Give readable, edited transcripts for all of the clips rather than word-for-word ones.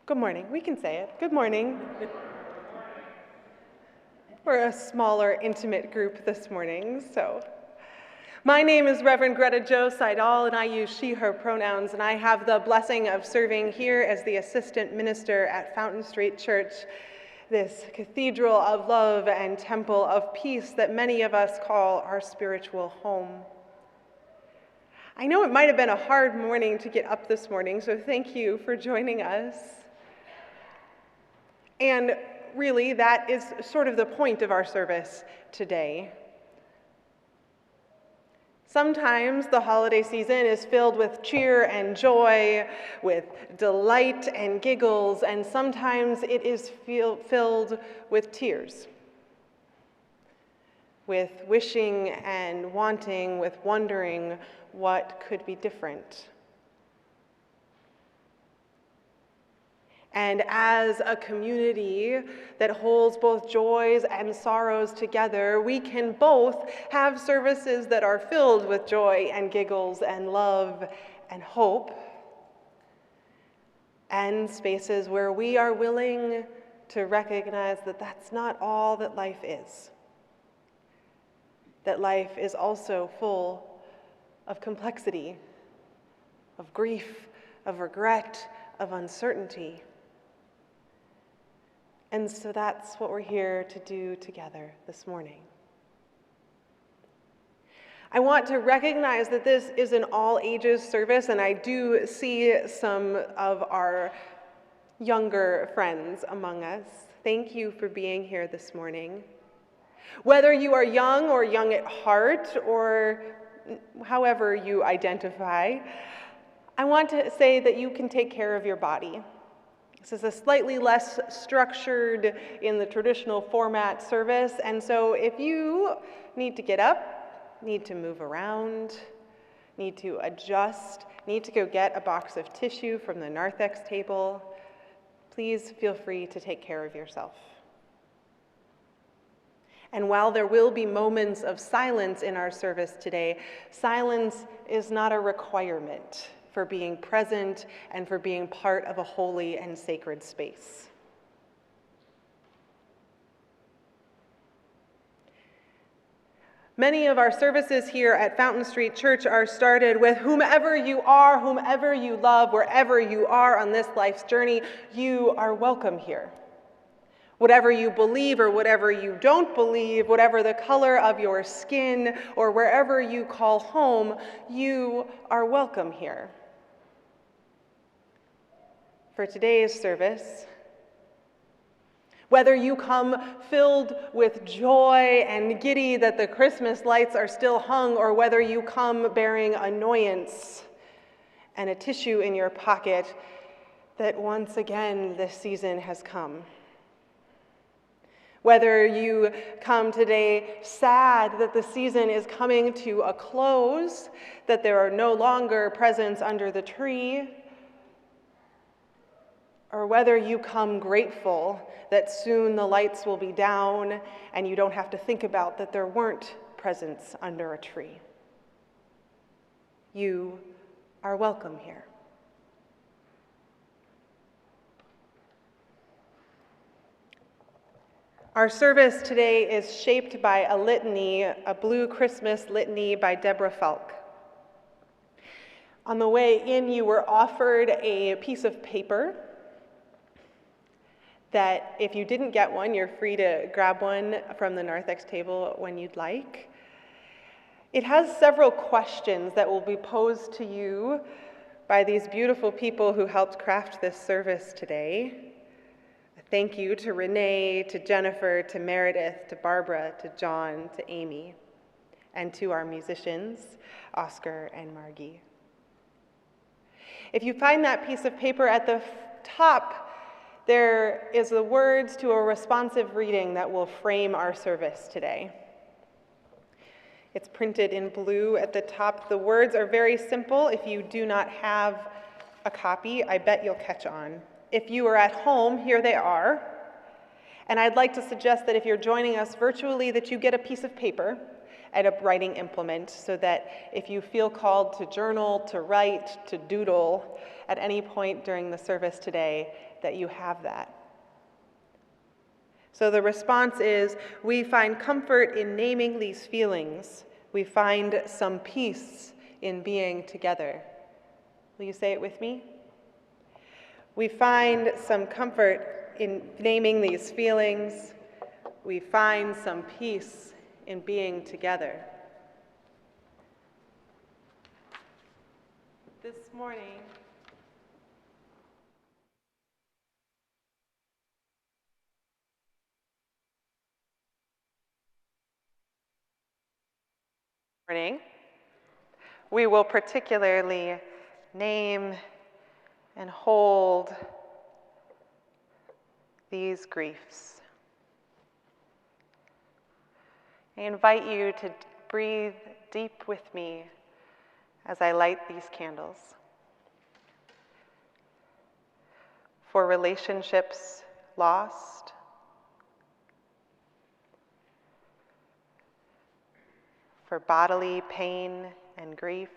Good morning. We can say it. Good morning. We're a smaller, intimate group this morning, so. My name is Reverend Greta Seidohl, and I use she, her pronouns, and I have the blessing of serving here as the assistant minister at Fountain Street Church, this cathedral of love and temple of peace that many of us call our spiritual home. I know it might have been a hard morning to get up this morning, so thank you for joining us. And really, that is sort of the point of our service today. Sometimes the holiday season is filled with cheer and joy, with delight and giggles, and sometimes it is filled with tears, with wishing and wanting, with wondering what could be different. And as a community that holds both joys and sorrows together, we can both have services that are filled with joy and giggles and love and hope, and spaces where we are willing to recognize that that's not all that life is. That life is also full of complexity, of grief, of regret, of uncertainty. And so that's what we're here to do together this morning. I want to recognize that this is an all ages service, and I do see some of our younger friends among us. Thank you for being here this morning. Whether you are young or young at heart, or however you identify, I want to say that you can take care of your body. This is a slightly less structured in the traditional format service, and so if you need to get up, need to move around, need to adjust, need to go get a box of tissue from the narthex table, please feel free to take care of yourself. And while there will be moments of silence in our service today, silence is not a requirement for being present and for being part of a holy and sacred space. Many of our services here at Fountain Street Church are started with whomever you are, whomever you love, wherever you are on this life's journey, you are welcome here. Whatever you believe or whatever you don't believe, whatever the color of your skin or wherever you call home, you are welcome here. For today's service, whether you come filled with joy and giddy that the Christmas lights are still hung, or whether you come bearing annoyance and a tissue in your pocket that once again this season has come. Whether you come today sad that the season is coming to a close, that there are no longer presents under the tree, or whether you come grateful that soon the lights will be down and you don't have to think about that there weren't presents under a tree. You are welcome here. Our service today is shaped by a litany, a Blue Christmas litany by Deborah Falk. On the way in, you were offered a piece of paper that if you didn't get one, you're free to grab one from the narthex table when you'd like. It has several questions that will be posed to you by these beautiful people who helped craft this service today. Thank you to Renee, to Jennifer, to Meredith, to Barbara, to John, to Amy, and to our musicians, Oscar and Margie. If you find that piece of paper at the top, there is the words to a responsive reading that will frame our service today. It's printed in blue at the top. The words are very simple. If you do not have a copy, I bet you'll catch on. If you are at home, here they are. And I'd like to suggest that if you're joining us virtually, that you get a piece of paper and a writing implement so that if you feel called to journal, to write, to doodle at any point during the service today, that you have that. So the response is, we find comfort in naming these feelings. We find some peace in being together. Will you say it with me? We find some comfort in naming these feelings. We find some peace in being together. This morning, we will particularly name and hold these griefs. I invite you to breathe deep with me as I light these candles. For relationships lost, for bodily pain and grief,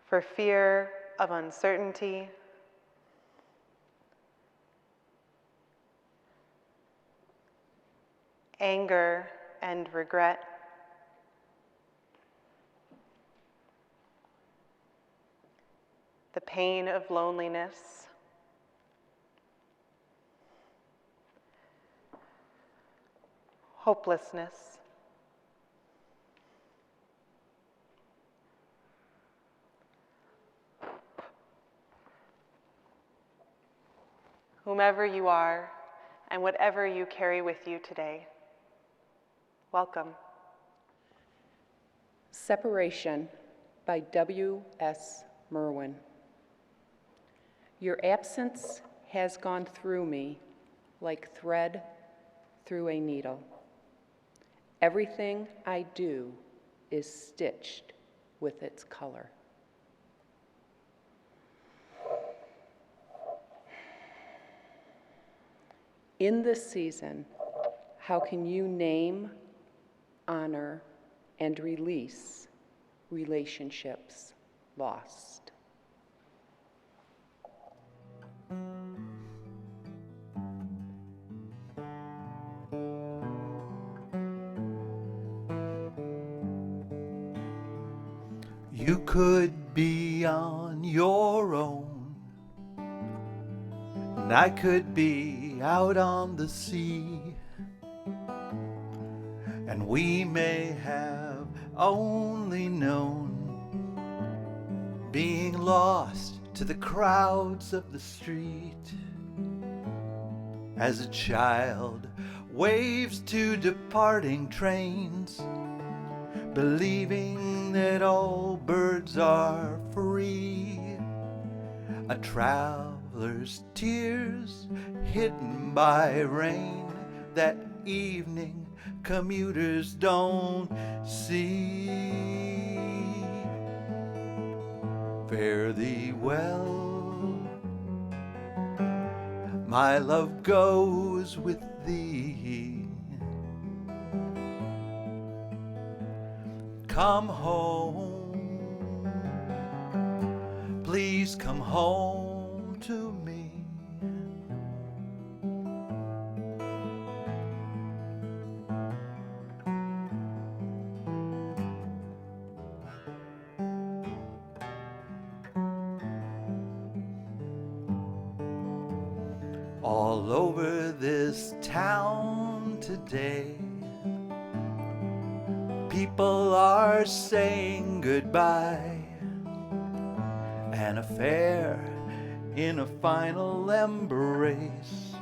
for fear of uncertainty, anger and regret, the pain of loneliness, hopelessness, whomever you are and whatever you carry with you today, welcome. Separation by W.S. Merwin. Your absence has gone through me like thread through a needle. Everything I do is stitched with its color. In this season, how can you name, honor, and release relationships lost? You could be on your own, and I could be out on the sea, and we may have only known being lost to the crowds of the street, as a child waves to departing trains, believing that all birds are free. A traveler's tears hidden by rain that evening commuters don't see. Fare thee well, my love goes with thee. Come home, please come home to me. All over this town today, people are saying goodbye. An affair in a final embrace.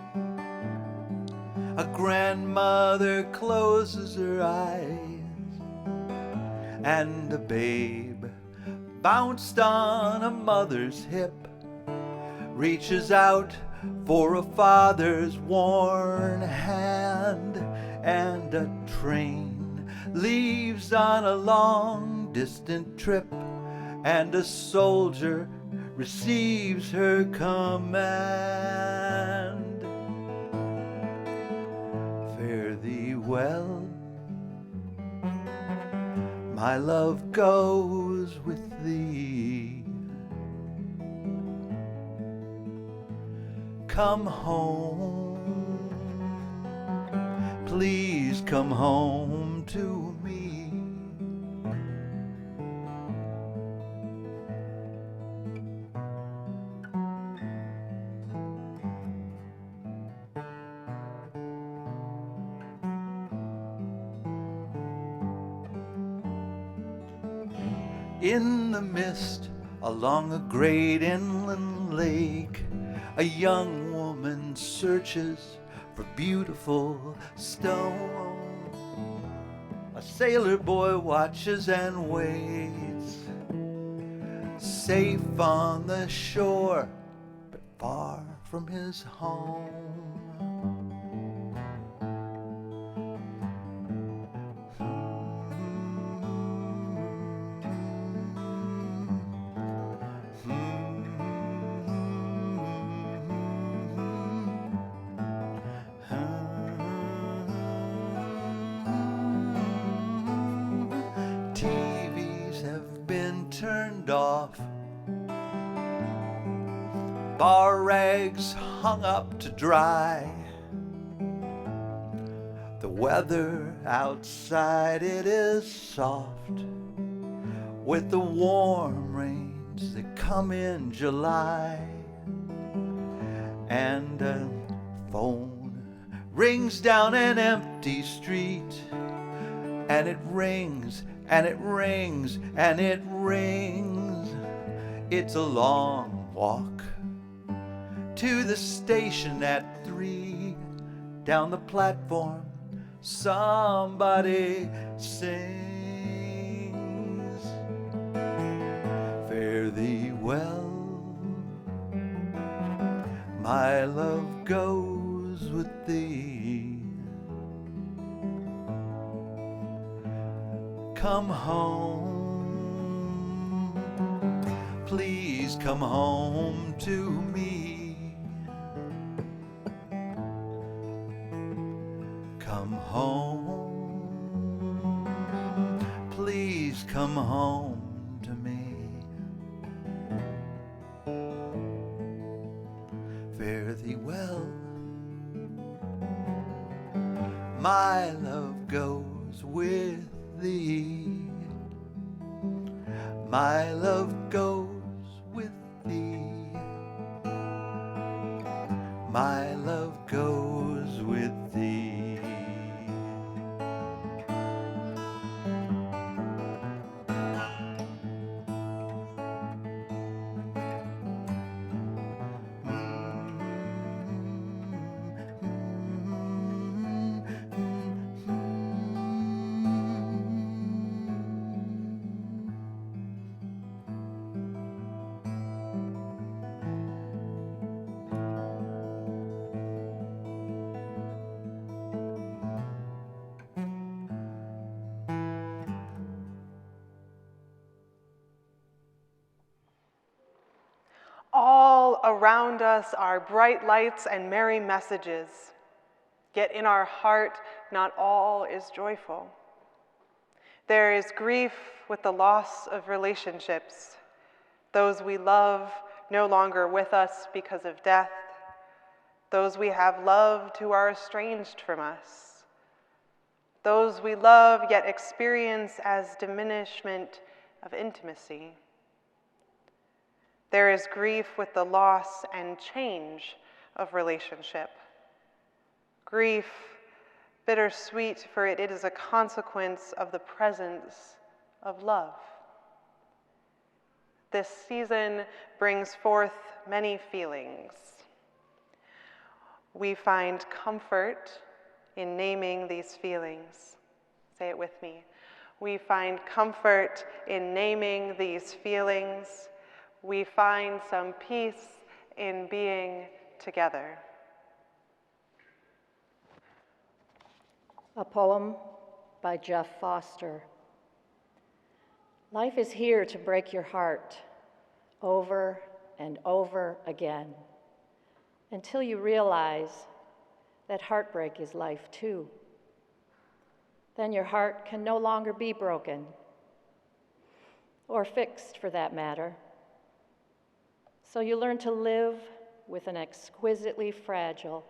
A grandmother closes her eyes, and a babe bounced on a mother's hip reaches out for a father's worn hand, and a train leaves on a long distant trip, and a soldier receives her command. Fare thee well, my love goes with thee. Come home, please come home to me. In the mist along a great inland lake, a young woman searches for beautiful stone. A sailor boy watches and waits, safe on the shore, but far from his home. TVs have been turned off, bar rags hung up to dry. The weather outside, it is soft, with the warm rains that come in July. And a phone rings down an empty street, and it rings, and it rings, and it rings. It's a long walk to the station at 3. Down the platform, somebody sings, fare thee well, my love goes with thee. Come home, please come home to me. Come home, please come home to me. Fare thee well, my love goes with thee. My love goes with thee. My love goes with thee. All around us are bright lights and merry messages. Yet in our heart, not all is joyful. There is grief with the loss of relationships, those we love no longer with us because of death, those we have loved who are estranged from us, those we love yet experience as diminishment of intimacy. There is grief with the loss and change of relationship. Grief, bittersweet, for it is a consequence of the presence of love. This season brings forth many feelings. We find comfort in naming these feelings. Say it with me. We find comfort in naming these feelings. We find some peace in being together. A poem by Jeff Foster. Life is here to break your heart over and over again until you realize that heartbreak is life too. Then your heart can no longer be broken or fixed for that matter. So you learn to live with an exquisitely fragile,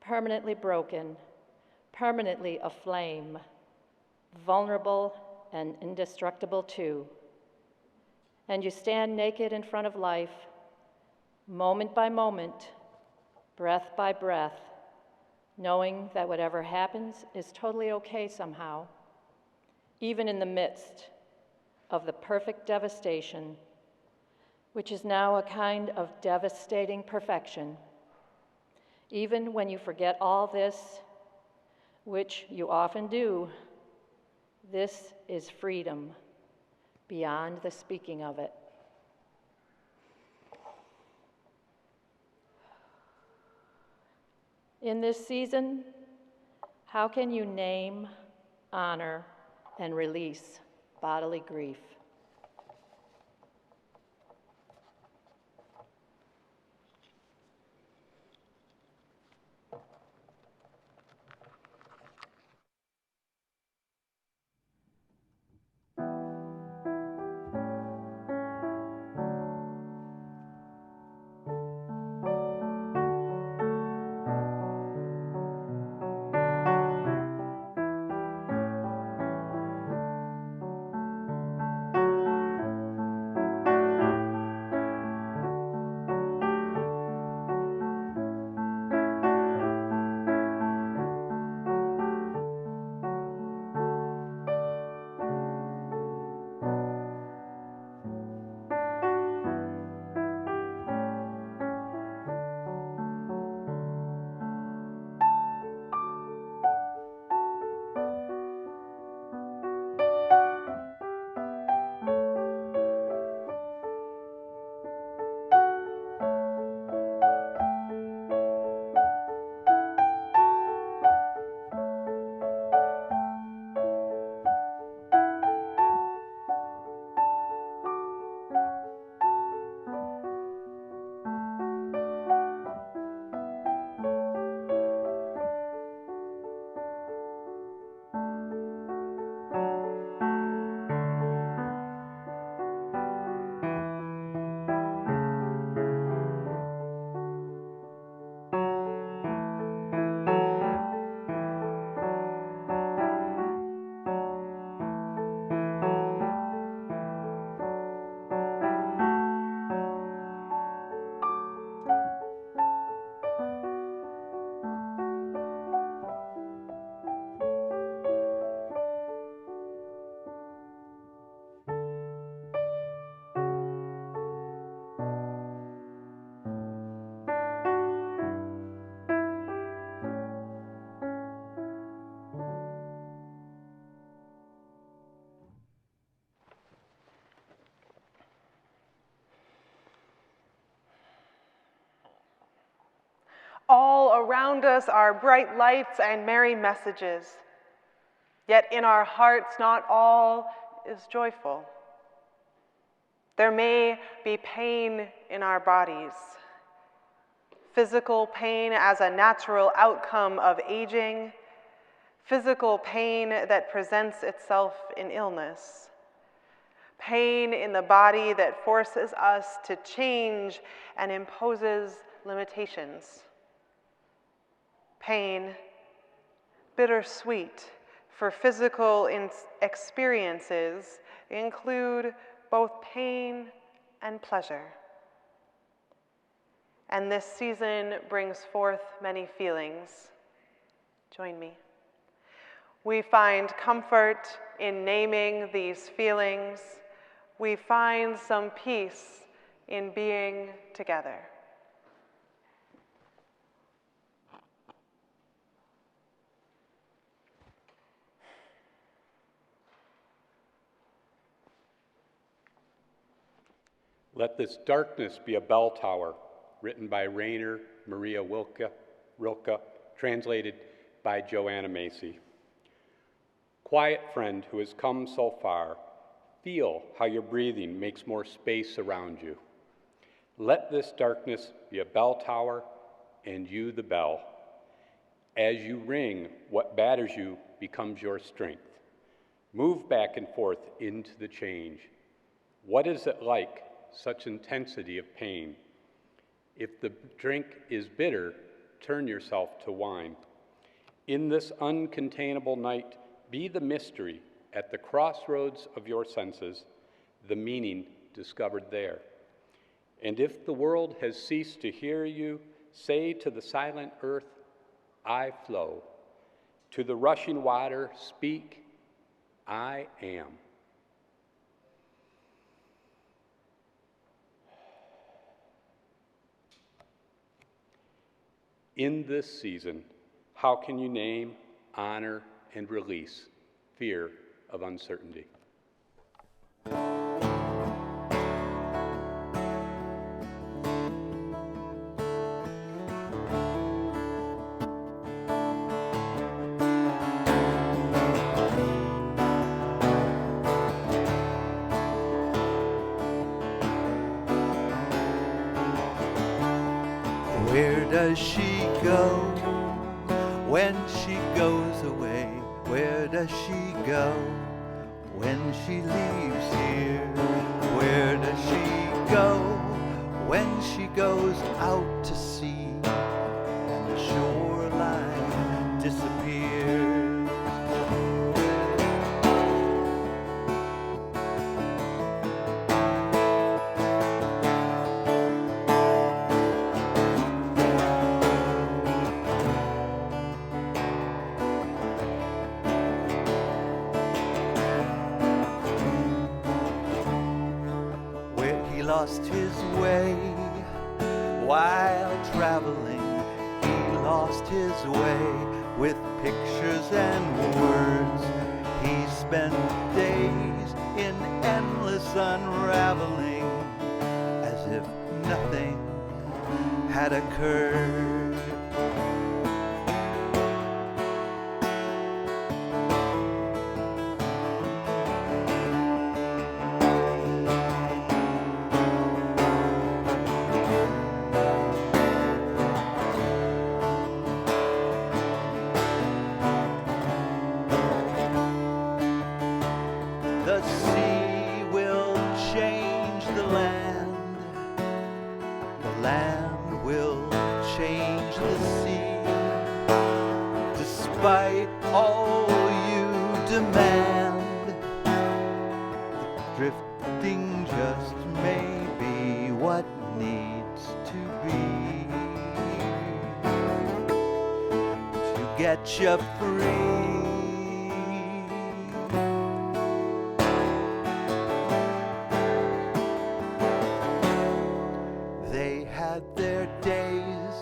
permanently broken, permanently aflame, vulnerable and indestructible too. And you stand naked in front of life, moment by moment, breath by breath, knowing that whatever happens is totally okay somehow, even in the midst of the perfect devastation, which is now a kind of devastating perfection. Even when you forget all this, which you often do, this is freedom beyond the speaking of it. In this season, how can you name, honor, and release bodily grief? All around us are bright lights and merry messages. Yet in our hearts, not all is joyful. There may be pain in our bodies. Physical pain as a natural outcome of aging. Physical pain that presents itself in illness. Pain in the body that forces us to change and imposes limitations. Pain, bittersweet, for physical experiences include both pain and pleasure. And this season brings forth many feelings. Join me. We find comfort in naming these feelings. We find some peace in being together. Let This Darkness Be a Bell Tower, written by Rainer Maria Rilke, translated by Joanna Macy. Quiet friend who has come so far, feel how your breathing makes more space around you. Let this darkness be a bell tower, and you the bell. As you ring, what batters you becomes your strength. Move back and forth into the change. What is it like, such intensity of pain? If the drink is bitter, turn yourself to wine. In this uncontainable night, be the mystery at the crossroads of your senses, the meaning discovered there. And if the world has ceased to hear you, say to the silent earth, I flow. To the rushing water, speak, I am. In this season, how can you name, honor, and release fear of uncertainty? Where does she go when she goes away? Where does she go when she leaves here? Where does she go when she goes out to sea and the shoreline disappears? Lost his way while traveling. He lost his way with pictures and words. He spent days in endless unraveling as if nothing had occurred. The sea will change the land will change the sea. Despite all you demand, the drifting just may be what needs to be to get you free. Their days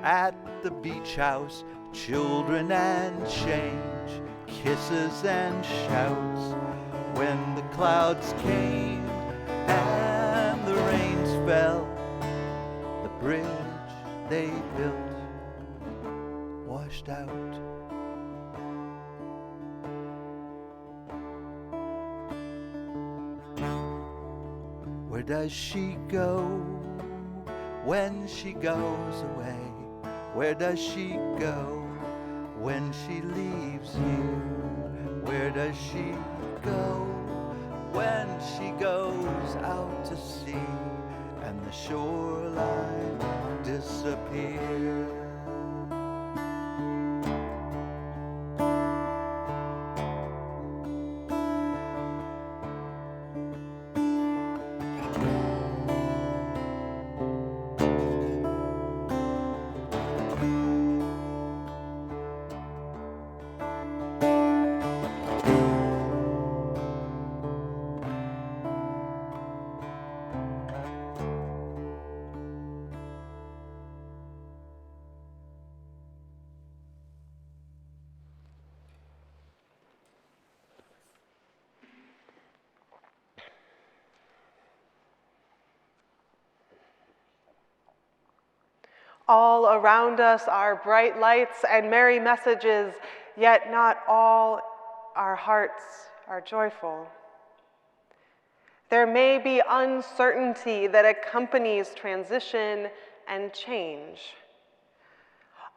at the beach house, children and change, kisses and shouts. When the clouds came and the rains fell, the bridge they built washed out. Where does she go when she goes away? Where does she go when she leaves here? Where does she go when she goes out to sea and the shoreline disappears? All around us are bright lights and merry messages, yet not all our hearts are joyful. There may be uncertainty that accompanies transition and change.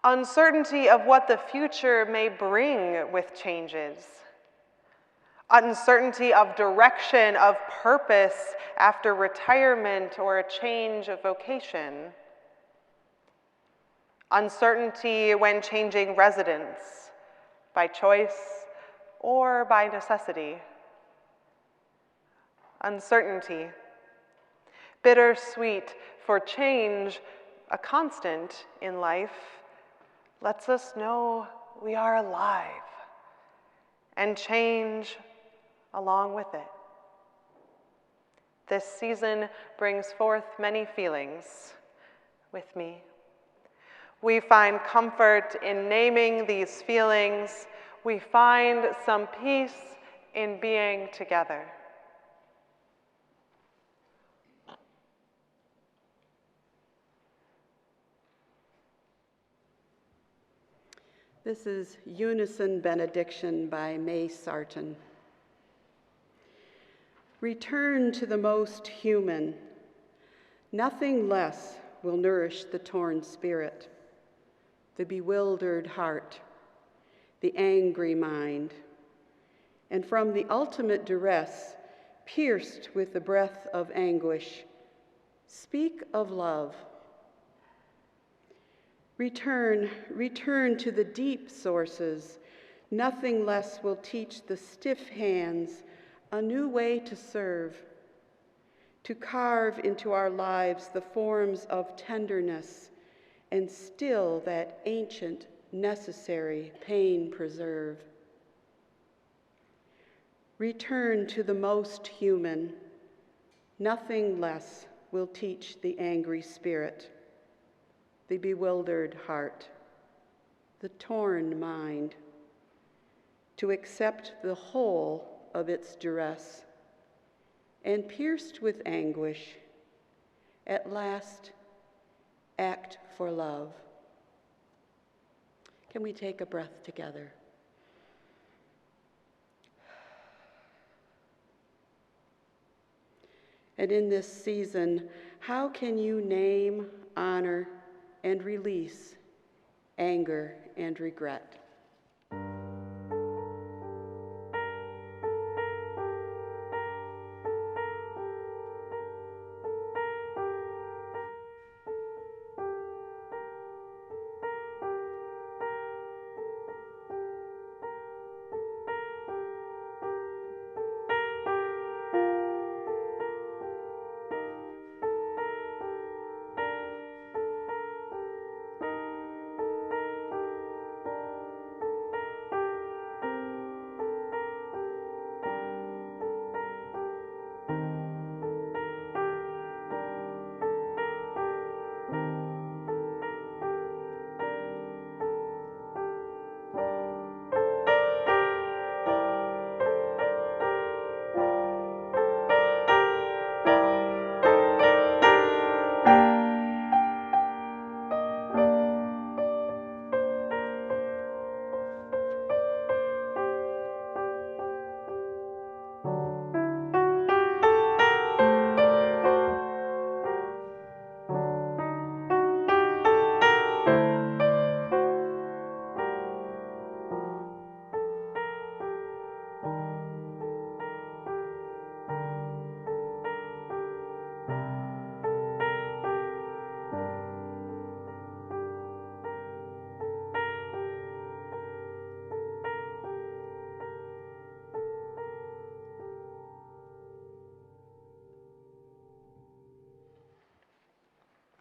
Uncertainty of what the future may bring with changes. uncertainty of direction, of purpose after retirement or a change of vocation, uncertainty when changing residence by choice or by necessity, uncertainty, bittersweet, for change, a constant in life, lets us know we are alive, and change along with it. This season brings forth many feelings with me. We find comfort in naming these feelings. We find some peace in being together. This is Unison Benediction by May Sarton. Return to the most human. Nothing less will nourish the torn spirit, the bewildered heart, the angry mind, and from the ultimate duress, pierced with the breath of anguish, speak of love. Return to the deep sources. Nothing less will teach the stiff hands a new way to serve, to carve into our lives the forms of tenderness and still that ancient, necessary pain preserve. Return to the most human. Nothing less will teach the angry spirit, the bewildered heart, the torn mind, to accept the whole of its duress, and pierced with anguish, at last act for love. Can we take a breath together? And in this season, how can you name, honor, and release anger and regret?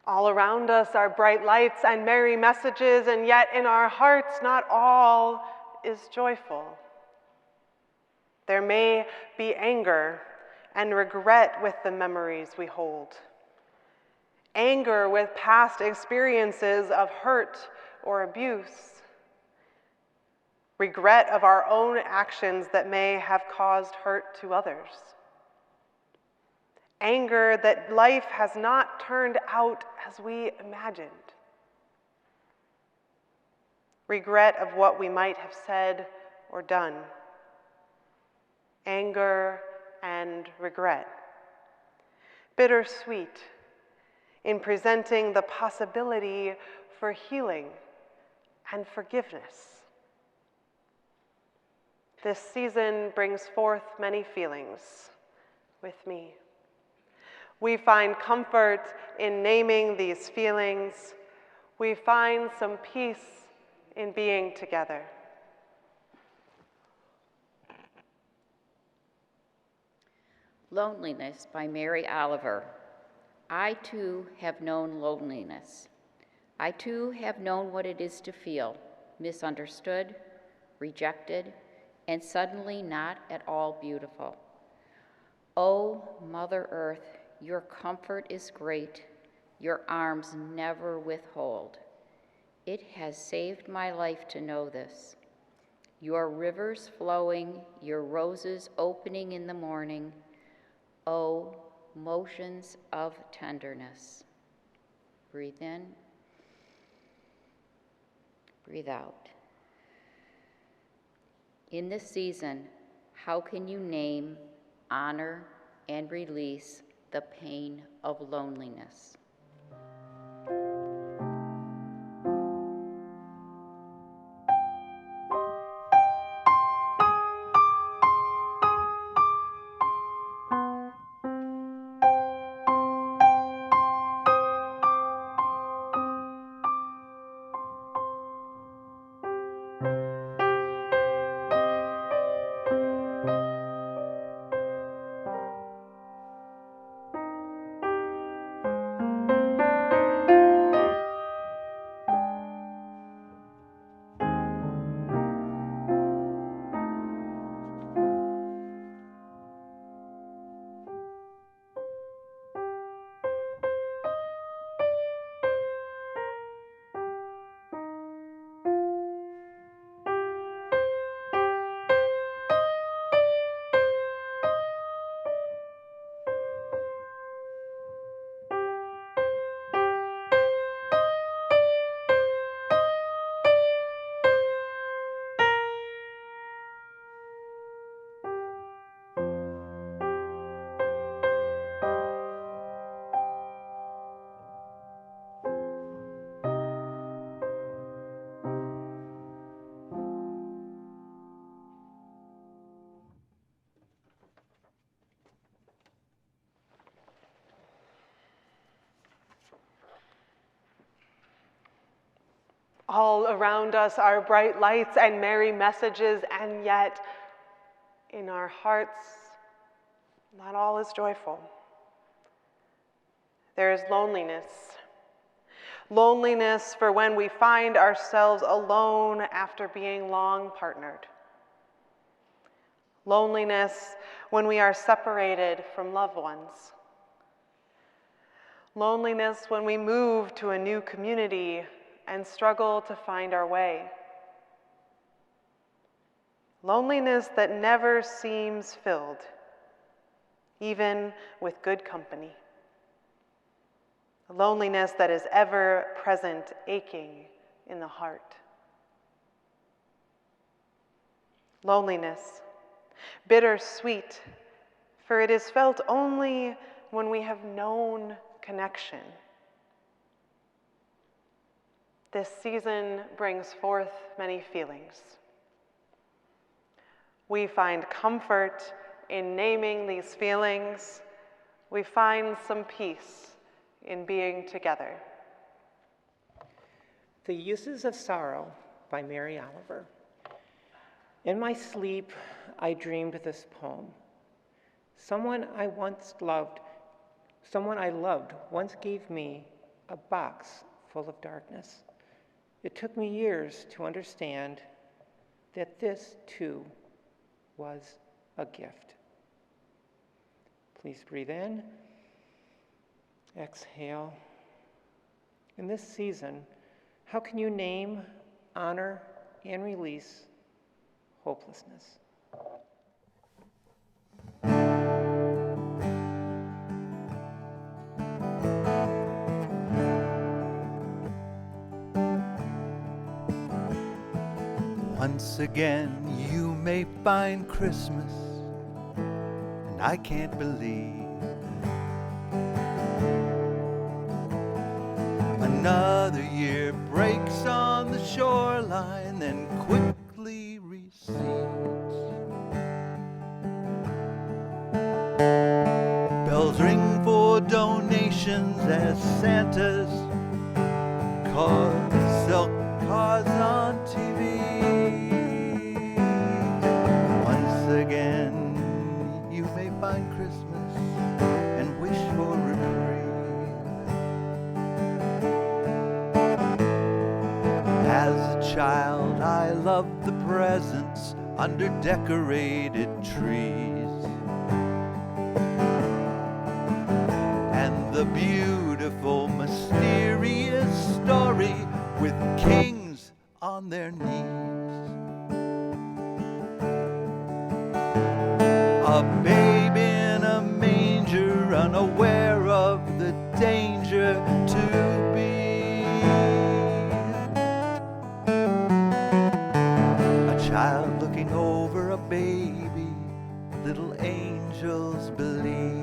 All around us are bright lights and merry messages, and yet in our hearts not all is joyful. There may be anger and regret with the memories we hold. Anger with past experiences of hurt or abuse. Regret of our own actions that may have caused hurt to others. Anger that life has not turned out as we imagined. Regret of what we might have said or done. Anger and regret. Bittersweet in presenting the possibility for healing and forgiveness. This season brings forth many feelings with me. We find comfort in naming these feelings. We find some peace in being together. Loneliness by Mary Oliver. I too have known loneliness. I too have known what it is to feel misunderstood, rejected, and suddenly not at all beautiful. Oh, Mother Earth, your comfort is great. Your arms never withhold. It has saved my life to know this. Your rivers flowing, your roses opening in the morning. Oh, motions of tenderness. Breathe in, breathe out. In this season, how can you name, honor, and release the pain of loneliness? All around us are bright lights and merry messages, and yet in our hearts, not all is joyful. There is loneliness. Loneliness for when we find ourselves alone after being long partnered. Loneliness when we are separated from loved ones. Loneliness when we move to a new community and struggle to find our way. Loneliness that never seems filled, even with good company. A loneliness that is ever present, aching in the heart. Loneliness, bittersweet, for it is felt only when we have known connection. This season brings forth many feelings. We find comfort in naming these feelings. We find some peace in being together. The Uses of Sorrow by Mary Oliver. In my sleep, I dreamed this poem. Someone I loved once gave me a box full of darkness. It took me years to understand that this, too, was a gift. Please breathe in, exhale. In this season, how can you name, honor, and release hopelessness? Once again you may find Christmas, and I can't believe another year breaks on the shoreline, then quickly recedes. donations as Santas, silk cars on TV. Once again, you may find Christmas and wish for reprieve. As a child, I loved the presents under decorated trees, and the beautiful, mysterious story with kings on their knees. A babe in a manger, unaware of the danger to be. A child looking over a baby, little angels believe.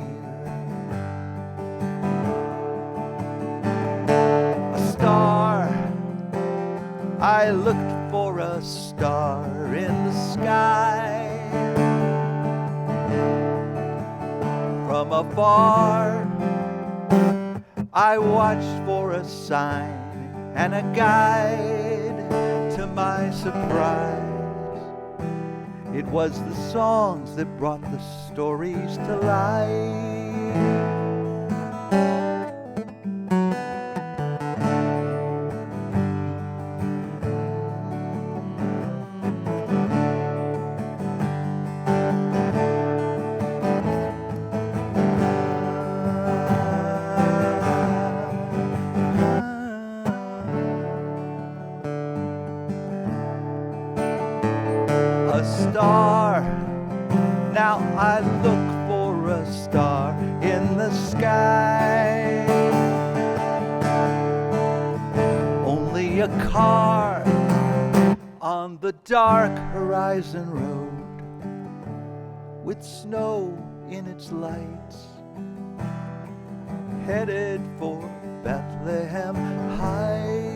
A star, I looked for a star in the sky. From afar, I watched for a sign and a guide. To my surprise, it was the songs that brought the stories to life. A star, now I look for a star in the sky. Only a car on the dark horizon road, with snow in its lights, headed for Bethlehem Heights.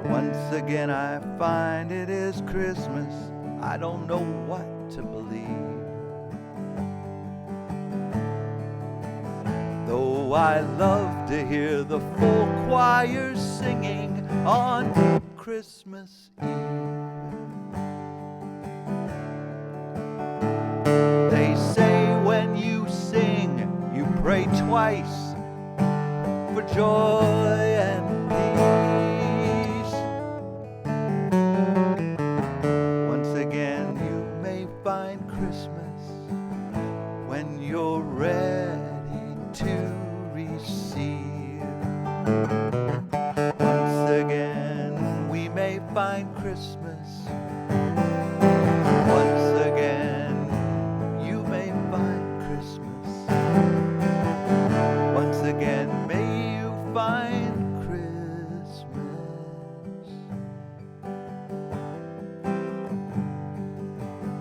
Once again I find it is Christmas, I don't know what to believe. Though I love to hear the full choir singing on Christmas Eve. They say when you sing, you pray twice for joy and peace. Once again, you may find Christmas when you're ready to receive. Once again, we may find Christmas. Once again, you may find Christmas. Once again, may you find Christmas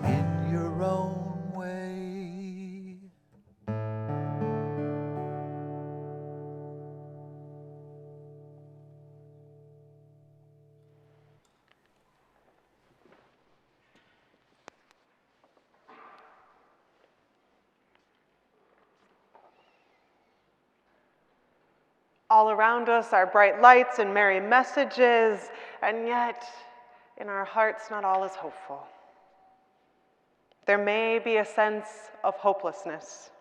in your own way. All around us are bright lights and merry messages, and yet in our hearts not all is hopeful. There may be a sense of hopelessness.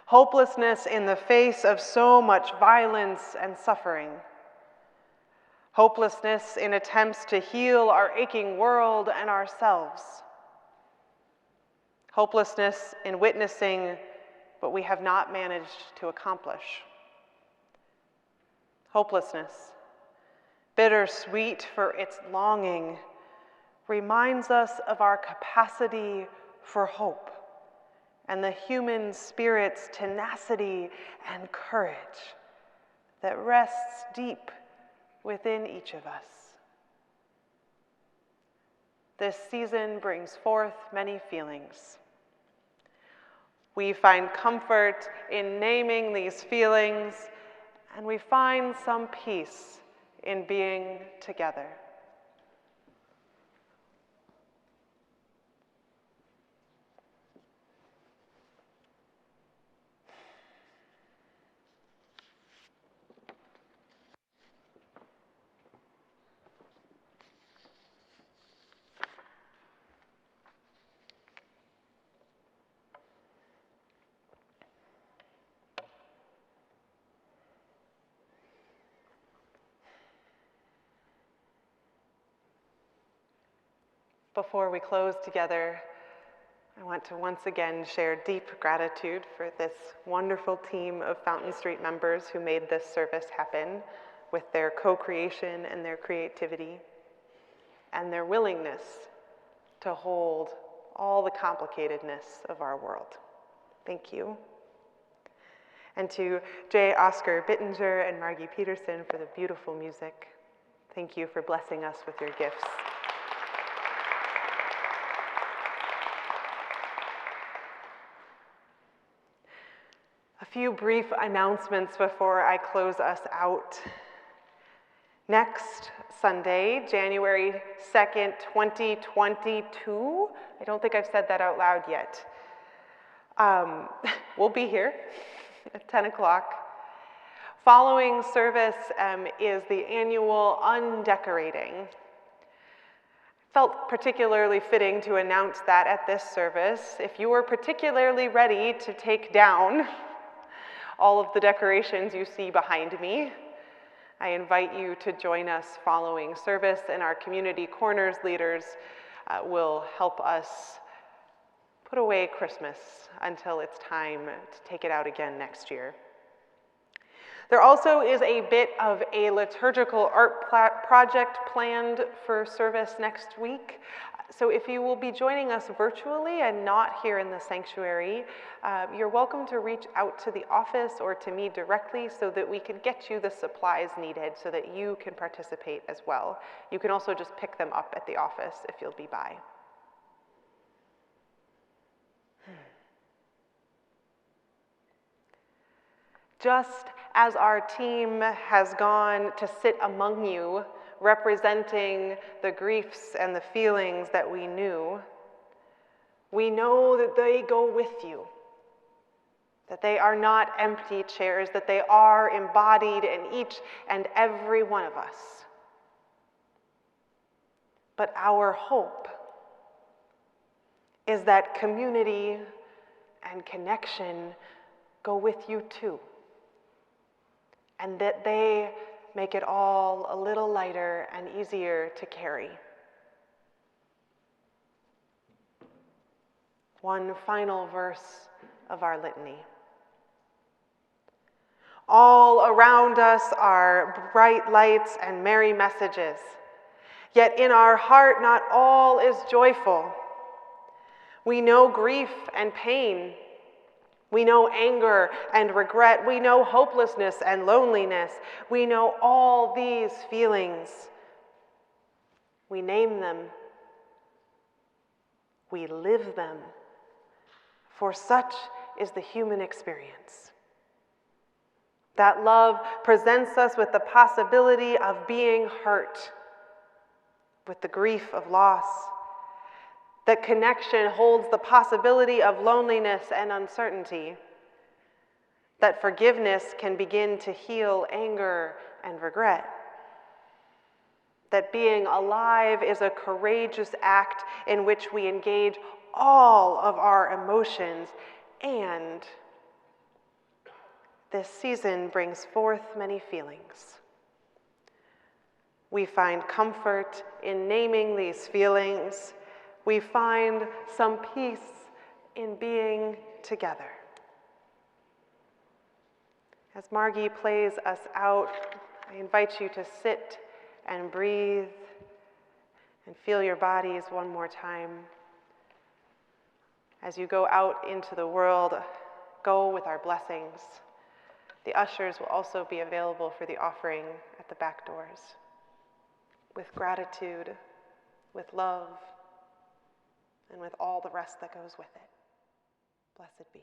Hopelessness in the face of so much violence and suffering. Hopelessness in attempts to heal our aching world and ourselves. Hopelessness in witnessing what we have not managed to accomplish. Hopelessness, bittersweet for its longing, reminds us of our capacity for hope and the human spirit's tenacity and courage that rests deep within each of us. This season brings forth many feelings. We find comfort in naming these feelings, and we find some peace in being together. Before we close together, I want to once again share deep gratitude for this wonderful team of Fountain Street members who made this service happen with their co-creation and their creativity and their willingness to hold all the complicatedness of our world. Thank you. And to J. Oscar Bittinger and Margie Peterson for the beautiful music. Thank you for blessing us with your gifts. A few brief announcements before I close us out. Next Sunday, January 2nd, 2022, I don't think I've said that out loud yet. We'll be here at 10 o'clock. Following service is the annual undecorating. Felt particularly fitting to announce that at this service. If you are particularly ready to take down all of the decorations you see behind me, I invite you to join us following service, and our community corners leaders will help us put away Christmas until it's time to take it out again next year. There also is a bit of a liturgical art project planned for service next week. So if you will be joining us virtually and not here in the sanctuary, you're welcome to reach out to the office or to me directly so that we can get you the supplies needed so that you can participate as well. You can also just pick them up at the office if you'll be by. Just as our team has gone to sit among you, representing the griefs and the feelings that we knew, we know that they go with you, that they are not empty chairs, that they are embodied in each and every one of us. But our hope is that community and connection go with you too, and that they make it all a little lighter and easier to carry. One final verse of our litany. All around us are bright lights and merry messages, yet in our heart not all is joyful. We know grief and pain. We know anger and regret. We know hopelessness and loneliness. We know all these feelings. We name them. We live them. For such is the human experience. That love presents us with the possibility of being hurt, with the grief of loss. That connection holds the possibility of loneliness and uncertainty. That forgiveness can begin to heal anger and regret. That being alive is a courageous act in which we engage all of our emotions, and this season brings forth many feelings. We find comfort in naming these feelings. We find some peace in being together. As Margie plays us out, I invite you to sit and breathe and feel your bodies one more time. As you go out into the world, go with our blessings. The ushers will also be available for the offering at the back doors. With gratitude, with love, and with all the rest that goes with it. Blessed be.